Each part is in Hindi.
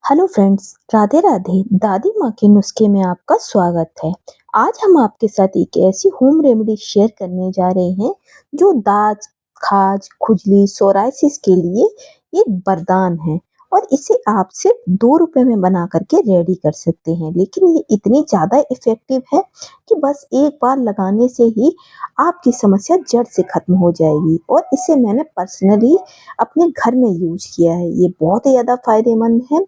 Hello friends, Radhe Radhe. दादी माँ के नुस्खे में आपका स्वागत है। आज हम आपके साथ एक ऐसी होम रेमेडी शेयर करने जा रहे हैं जो दाद, खाज, खुजली, सोराइसिस के लिए एक वरदान है। और इसे आप सिर्फ 2 रुपए में बना करके रेडी कर सकते हैं। लेकिन ये इतनी ज़्यादा इफ़ेक्टिव है कि बस एक बार लगाने से ही आपकी समस्या जड़ से खत्म हो जाएगी। और इसे मैंने पर्सनली अपने घर में यूज़ किया है। ये बहुत ही ज़्यादा फ़ायदेमंद है।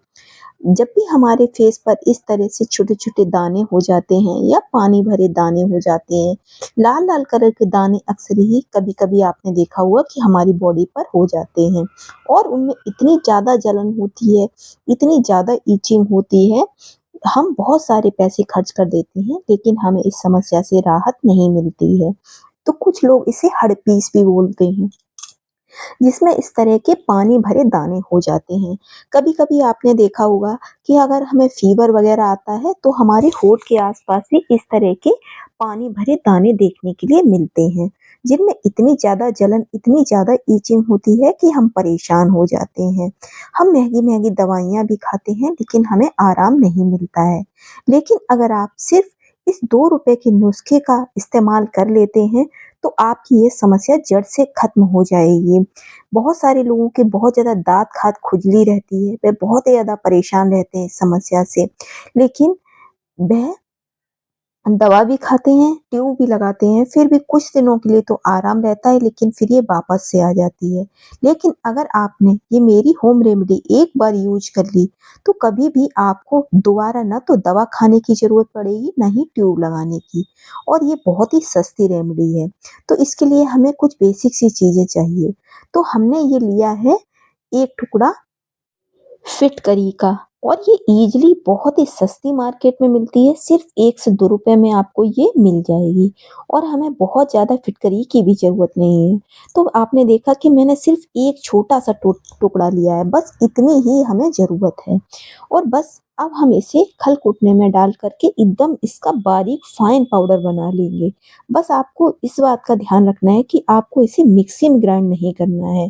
जब भी हमारे फेस पर इस तरह से छोटे-छोटे दाने हो जाते हैं या पानी भरे दाने हो जाते हैं, लाल-लाल कलर के दाने अक्सर ही कभी-कभी आपने देखा होगा कि हमारी बॉडी पर हो जाते हैं और उनमें इतनी ज़्यादा जलन होती है, इतनी ज़्यादा इचिंग होती है, हम बहुत सारे पैसे खर्च कर देते हैं, लेकिन हमें इस समस्या से राहत नहीं मिलती है। तो कुछ लोग इसे हड़पीस भी बोलते हैं। जिसमें इस तरह के पानी भरे दाने हो जाते हैं। कभी-कभी आपने देखा होगा कि अगर हमें फ़ीवर वग़ैरह आता है तो हमारे होंठ के आस-पास भी इस तरह के पानी भरे दाने देखने के लिए मिलते हैं, जिनमें इतनी ज़्यादा जलन, इतनी ज़्यादा इचिंग होती है कि हम परेशान हो जाते हैं। हम महँगी-महँगी दवाइयाँ भी खाते हैं लेकिन हमें आराम नहीं मिलता है। लेकिन अगर आप सिर्फ़ इस 2 रुपए के नुस्खे का इस्तेमाल कर लेते हैं, तो आपकी ये समस्या जड़ से खत्म हो जाएगी। बहुत सारे लोगों के बहुत ज़्यादा दाँत खाज खुजली रहती है, वे बहुत ही ज़्यादा परेशान रहते हैं इस समस्या से। लेकिन वह दवा भी खाते हैं, ट्यूब भी लगाते हैं, फिर भी कुछ दिनों के लिए तो आराम रहता है, लेकिन फिर ये वापस से आ जाती है। लेकिन अगर आपने ये मेरी होम रेमेडी एक बार यूज़ कर ली, तो कभी भी आपको दोबारा ना तो दवा खाने की ज़रूरत पड़ेगी, ना ही ट्यूब लगाने की। और ये बहुत ही सस्ती रेमेडी है। तो इसके लिए हमें कुछ बेसिक सी चीज़ें चाहिए। तो हमने ये लिया है 1 टुकड़ा फिटकरी का, और ये ईज़िली बहुत ही सस्ती मार्केट में मिलती है, सिर्फ़ 1 से 2 रुपए में आपको ये मिल जाएगी और हमें बहुत ज़्यादा फिटकरी की भी ज़रूरत नहीं है। तो आपने देखा कि मैंने सिर्फ़ एक छोटा-सा टुकड़ा लिया है, बस इतनी ही हमें ज़रूरत है। और बस अब हम इसे खल-कूटने में डाल कर के एकदम इसका बारीक फाइन पाउडर बना लेंगे। बस आपको इस बात का ध्यान रखना है कि आपको इसे मिक्सी में ग्राइंड नहीं करना है।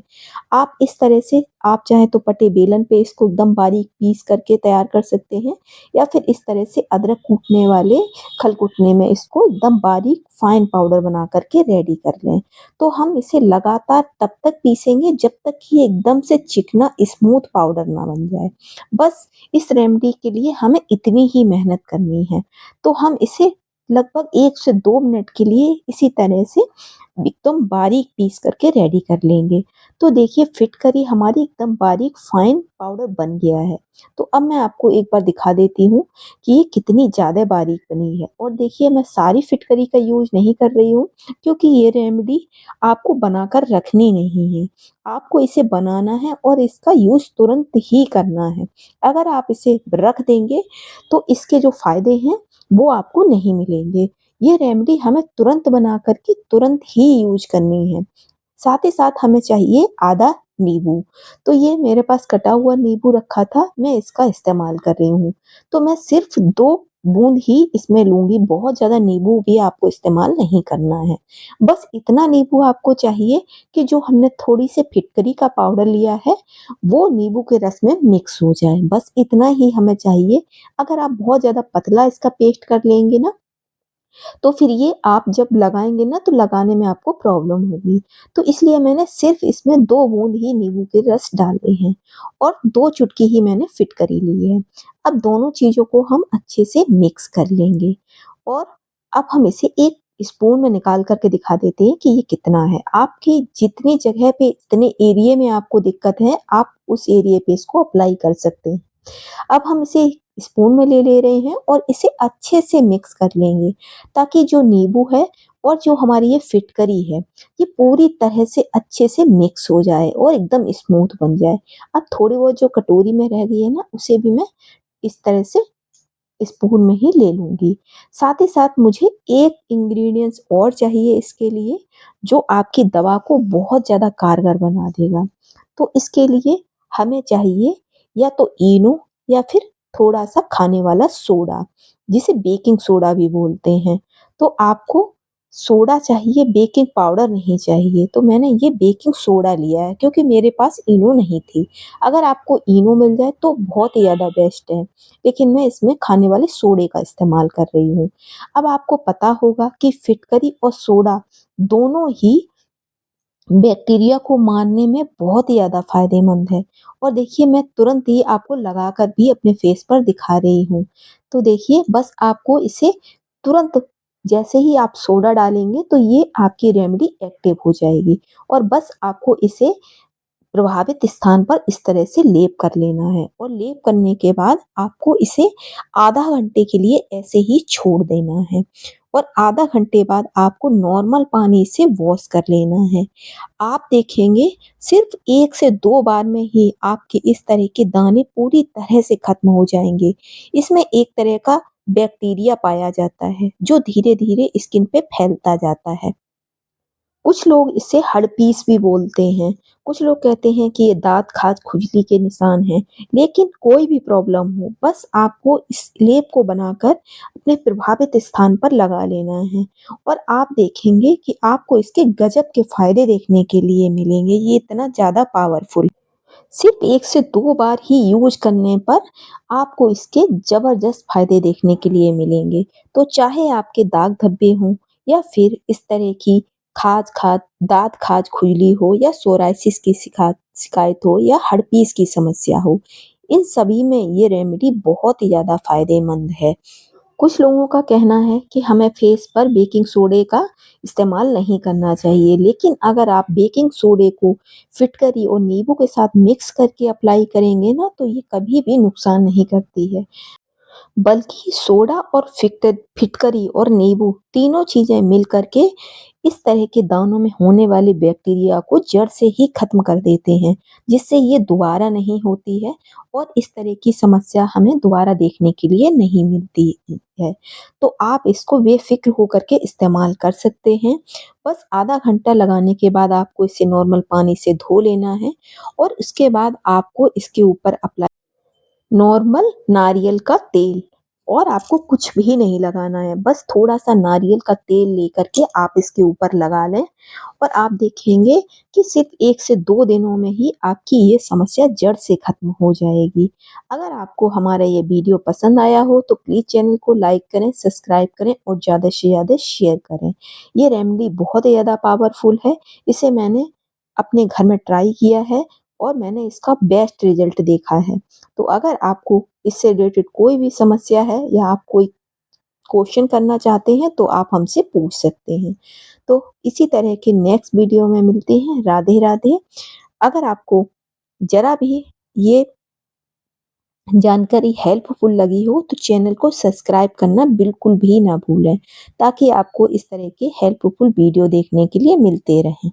आप इस तरह से आप चाहें तो पटे बेलन पे इसको एकदम बारीक पीस करके तैयार कर सकते हैं, या फिर इस तरह से अदरक कूटने वाले खल कूटने में इसको एकदम बारीक फाइन पाउडर बना करके रेडी कर लें। तो हम इसे लगातार तब तक पीसेंगे जब तक कि ये एकदम से चिकना स्मूथ पाउडर ना बन जाए। बस इस रेमेडी के लिए हमें इतनी ही मेहनत करनी है। तो हम इसे लगभग 1 से 2 मिनट के लिए इसी तरह से एकदम बारीक पीस करके रेडी कर लेंगे। तो देखिए फिटकरी हमारी एकदम बारीक फाइन पाउडर बन गया है। तो अब मैं आपको एक बार दिखा देती हूँ कि ये कितनी ज़्यादा बारीक बनी है। और देखिए मैं सारी फिटकरी का यूज़ नहीं कर रही हूँ, क्योंकि ये रेमेडी आपको बनाकर रखनी नहीं है। आपको इसे बनाना है और इसका यूज़ तुरंत ही करना है। अगर आप इसे रख देंगे तो इसके जो फ़ायदे हैं वो आपको नहीं मिलेंगे। ये रेमेडी हमें तुरंत बना कर के तुरंत ही यूज़ करनी है। साथ ही साथ हमें चाहिए आधा नींबू। तो ये मेरे पास कटा हुआ नींबू रखा था, मैं इसका इस्तेमाल कर रही हूँ। तो मैं सिर्फ़ 2 बूँद ही इसमें लूँगी, बहुत ज़्यादा नींबू भी आपको इस्तेमाल नहीं करना है। बस इतना नींबू आपको चाहिए कि जो हमने थोड़ी-सी फिटकरी का पाउडर लिया है, वो नींबू के रस में मिक्स हो जाए। बस इतना ही हमें चाहिए। अगर आप बहुत ज़्यादा पतला इसका पेस्ट कर लेंगे ना, तो फिर ये आप जब लगाएँगे ना तो लगाने में आपको प्रॉब्लम होगी। तो इसलिए मैंने सिर्फ़ इसमें 2 बूँद ही नींबू के रस डाले हैं और 2 चुटकी ही मैंने फिटकरी ली है। अब दोनों चीज़ों को हम अच्छे से मिक्स कर लेंगे और अब हम इसे एक स्पून में निकाल कर के दिखा देते हैं कि ये कितना है। आपकी जितनी जगह पे, जितने एरिये में आपको दिक्कत है, आप उस एरिये पे इसको अप्लाई कर सकते हैं। अब हम इसे स्पून में ले ले रहे हैं और इसे अच्छे से मिक्स कर लेंगे, ताकि जो नींबू है और जो हमारी ये फिटकरी है, ये पूरी तरह से अच्छे से मिक्स हो जाए और एकदम स्मूथ बन जाए। अब थोड़ी बहुत जो कटोरी में रह गई है ना, उसे भी मैं इस तरह से स्पून में ही ले लूँगी। साथ ही साथ मुझे एक इंग्रीडिएंट्स और चाहिए इसके लिए, जो आपकी दवा को बहुत ज़्यादा कारगर बना देगा। तो इसके लिए हमें चाहिए या तो इनो या फिर थोड़ा-सा खाने वाला सोडा, जिसे बेकिंग सोडा भी बोलते हैं। तो आपको सोडा चाहिए, बेकिंग पाउडर नहीं चाहिए, तो मैंने ये बेकिंग सोडा लिया है क्योंकि मेरे पास इनो नहीं थी। अगर आपको इनो मिल जाए तो बहुत ही ज़्यादा बेस्ट है, लेकिन मैं इसमें खाने वाले सोडे का इस्तेमाल कर रही हूँ। अब आपको पता होगा कि फिटकरी और सोडा दोनों ही बैक्टीरिया को मारने में बहुत ही ज़्यादा फ़ायदेमंद है। और देखिए मैं तुरंत ही आपको लगाकर भी अपने फेस पर दिखा रही हूँ। तो देखिए बस आपको इसे तुरंत जैसे ही आप सोडा डालेंगे तो ये आपकी रेमेडी एक्टिव हो जाएगी और बस आपको इसे प्रभावित स्थान पर इस तरह से लेप कर लेना है और लेप करने के बाद आपको इसे आधा घंटे के लिए ऐसे ही छोड़ देना है और आधा घंटे बाद आपको नॉर्मल पानी से वॉश कर लेना है। आप देखेंगे सिर्फ 1 से 2 बार में ही आपके इस तरह के दाने पूरी तरह से खत्म हो जाएँगे। इसमें एक तरह का बैक्टीरिया पाया जाता है जो धीरे-धीरे स्किन पे फैलता जाता है। कुछ लोग इसे हर्पीस भी बोलते हैं। कुछ लोग कहते हैं कि ये दाँत खाज खुजली के निशान हैं। लेकिन कोई भी प्रॉब्लम हो, बस आपको इस लेप को बनाकर अपने प्रभावित स्थान पर लगा लेना है और आप देखेंगे कि आपको इसके गज़ब के फ़ायदे देखने के लिए मिलेंगे। ये इतना ज़्यादा पावरफुल सिर्फ 1 से 2 बार ही यूज़ करने पर आपको इसके ज़बरदस्त फ़ायदे देखने के लिए मिलेंगे। तो चाहे आपके दाग धब्बे हों या फिर इस तरह की खाज-खाज दाँत खाज खुजली हो या सोराइसिस की शिकायत हो या हर्पीस की समस्या हो, इन सभी में ये रेमेडी बहुत ही ज़्यादा फ़ायदेमंद है। कुछ लोगों का कहना है कि हमें फेस पर बेकिंग सोडे का इस्तेमाल नहीं करना चाहिए, लेकिन अगर आप बेकिंग सोडे को फिटकरी और नींबू के साथ मिक्स करके अप्लाई करेंगे ना, तो ये कभी भी नुकसान नहीं करती है। बल्कि सोडा और फिटकरी और नींबू तीनों चीज़ें मिल कर के इस तरह के दानों में होने वाले बैक्टीरिया को जड़ से ही खत्म कर देते हैं, जिससे ये दोबारा नहीं होती है और इस तरह की समस्या हमें दोबारा देखने के लिए नहीं मिलती है। तो आप इसको बेफ़िक्र होकर के इस्तेमाल कर सकते हैं। बस आधा घंटा लगाने के बाद आपको इसे नॉर्मल पानी से धो लेना है और उसके बाद आपको इसके ऊपर अप्लाई नॉर्मल नारियल का तेल और आपको कुछ भी नहीं लगाना है, बस थोड़ा-सा नारियल का तेल लेकर के आप इसके ऊपर लगा लें और आप देखेंगे कि सिर्फ 1 से 2 दिनों में ही आपकी ये समस्या जड़ से खत्म हो जाएगी। अगर आपको हमारा ये वीडियो पसंद आया हो तो प्लीज़ चैनल को लाइक करें, सब्सक्राइब करें और ज़्यादा से ज़्यादा शेयर करें। ये रेमेडी बहुत ही ज़्यादा पावरफुल है, इसे मैंने अपने घर में ट्राई किया है और मैंने इसका बेस्ट रिज़ल्ट देखा है। तो अगर आपको इससे रिलेटेड कोई भी समस्या है या आप कोई क्वेश्चन करना चाहते हैं तो आप हमसे पूछ सकते हैं। तो इसी तरह के नेक्स्ट वीडियो में मिलते हैं। राधे राधे। अगर आपको ज़रा भी ये जानकारी हेल्पफुल लगी हो तो चैनल को सब्सक्राइब करना बिल्कुल भी ना भूलें ताकि आपको इस तरह के हेल्पफुल वीडियो देखने के लिए मिलते रहें।